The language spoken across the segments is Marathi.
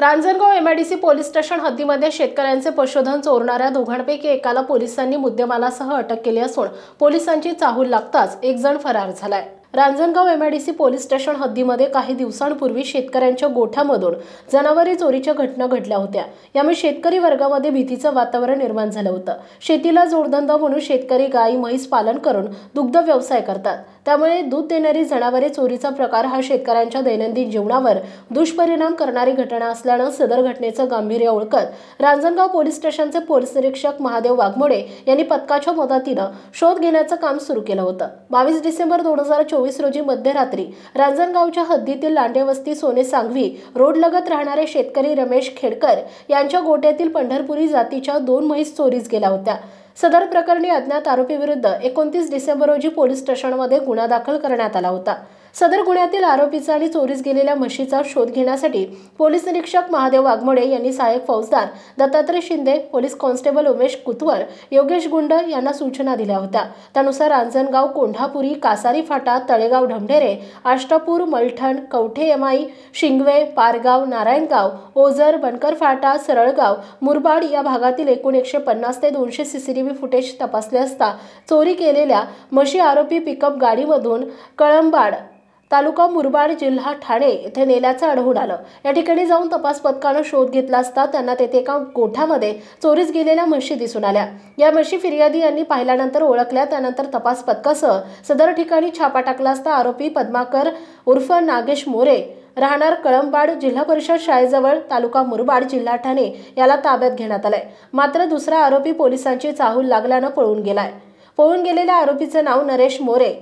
रांजणगाव एमआयडीसी पोलीस स्टेशन हद्दीमध्ये शेतकऱ्यांचे पशुधन चोरणाऱ्या दोघांपैकी एकाला पोलिसांनी मुद्देमालासह अटक केली असून पोलिसांची चाहूल लागताच एक जण फरार झालाय। रांजणगाव एमआयडीसी पोलीस स्टेशन हद्दीमध्ये काही दिवसांपूर्वी शेतकऱ्यांच्या गोठ्यामधून जनावरे चोरीच्या घटना घडल्या होत्या। यामुळे शेतकरी वर्गामध्ये भीतीचं वातावरण निर्माण झालं होतं। शेतीला जोडधंदा म्हणून शेतकरी गाई म्हैस पालन करून दुग्ध व्यवसाय करतात। त्यामुळे दूध देणारी जनावरे चोरीचा प्रकार हा शेतकऱ्यांच्या दैनंदिन जीवनावर दुष्परिणाम करणारी घटना असल्याने सदर घटनेचं गांभीर्य ओळखत रांजणगाव पोलीस स्टेशनचे पोलीस निरीक्षक महादेव वाघमोडे यांनी पथकाच्या मदतीने शोध घेण्याचं काम सुरू केलं होतं। 22 डिसेंबर 2024 रोजी मध्यरात्री रांजणगावच्या हद्दीतील लांडेवस्ती सोने सांगवी रोडलगत राहणारे शेतकरी रमेश खेडकर यांच्या गोठ्यातील पंढरपुरी जातीच्या 2 म्हैस चोरीस गेल्या होत्या। सदर प्रकरणी अज्ञात आरोपी विरुद्ध 29 डिसेंबर रोजी पोलीस स्टेशनमध्ये गुन्हा दाखल करण्यात आला होता। सदर गुन्ह्यातील आरोपीचा आणि चोरीस गेलेल्या म्हशीचा शोध घेण्यासाठी पोलीस निरीक्षक महादेव वाघमोडे यांनी सहाय्यक फौजदार दत्तात्रय शिंदे, पोलीस कॉन्स्टेबल उमेश कुतवर, योगेश गुंड यांना सूचना दिल्या होत्या। त्यानुसार रांजणगाव, कोंढापुरी, कासारी फाटा, तळेगाव ढमढेरे, आष्टापूर, मलठण, कवठे एमाई, शिंगवे, पारगाव, नारायणगाव, ओझर, बनकर फाटा, सरळगाव, मुरबाड या भागातील एकूण 150 ते 200 सीसीटीव्ही फुटेज तपासले असता चोरी केलेल्या म्हशी आरोपी पिकअप गाडीमधून कळंबाड, तालुका मुरबाड, जिल्हा ठाणे येथे नेल्याचं आढळून आलं। या ठिकाणी जाऊन तपास पथकाने शोध घेतला असता त्यांना तेथे एका गोठ्यामध्ये चोरीस गेलेल्या म्हशी दिसून आल्या। या म्हशी फिर्यादी यांनी पाहिल्यानंतर ओळखल्या। त्यानंतर तपास पथकासह सदर ठिकाणी छापा टाकला असता आरोपी पद्माकर उर्फ नागेश मोरे राहणार कळंबाड, जिल्हा परिषद शाळेजवळ, तालुका मुरबाड, जिल्हा ठाणे याला ताब्यात घेण्यात आलंय। मात्र दुसरा आरोपी पोलिसांची चाहूल लागल्याने पळून गेलाय। पळून गेलेल्या आरोपीचे नाव नरेश मोरे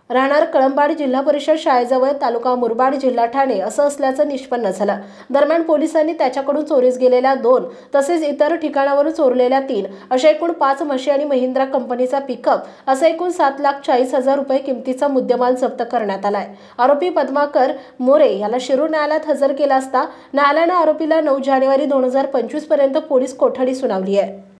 राहणार कळंबाड, जिल्हा परिषद शाळेजवळ, तालुका मुरबाड, जिल्हा ठाणे असं असल्याचं निष्पन्न झालं। दरम्यान पोलिसांनी त्याच्याकडून चोरीस गेलेल्या 2 तसेच इतर ठिकाणावरून चोरलेल्या 3 अशा एकूण 5 म्हशी आणि महिंद्रा कंपनीचा पिकअप असा एकूण 7,40,000 रुपये किमतीचा मुद्देमाल जप्त करण्यात आलाय। आरोपी पद्माकर मोरे याला शिरूर न्यायालयात हजर केला असता न्यायालयाने आरोपीला 9 जानेवारी 2025 पर्यंत पोलीस कोठडी सुनावली आहे।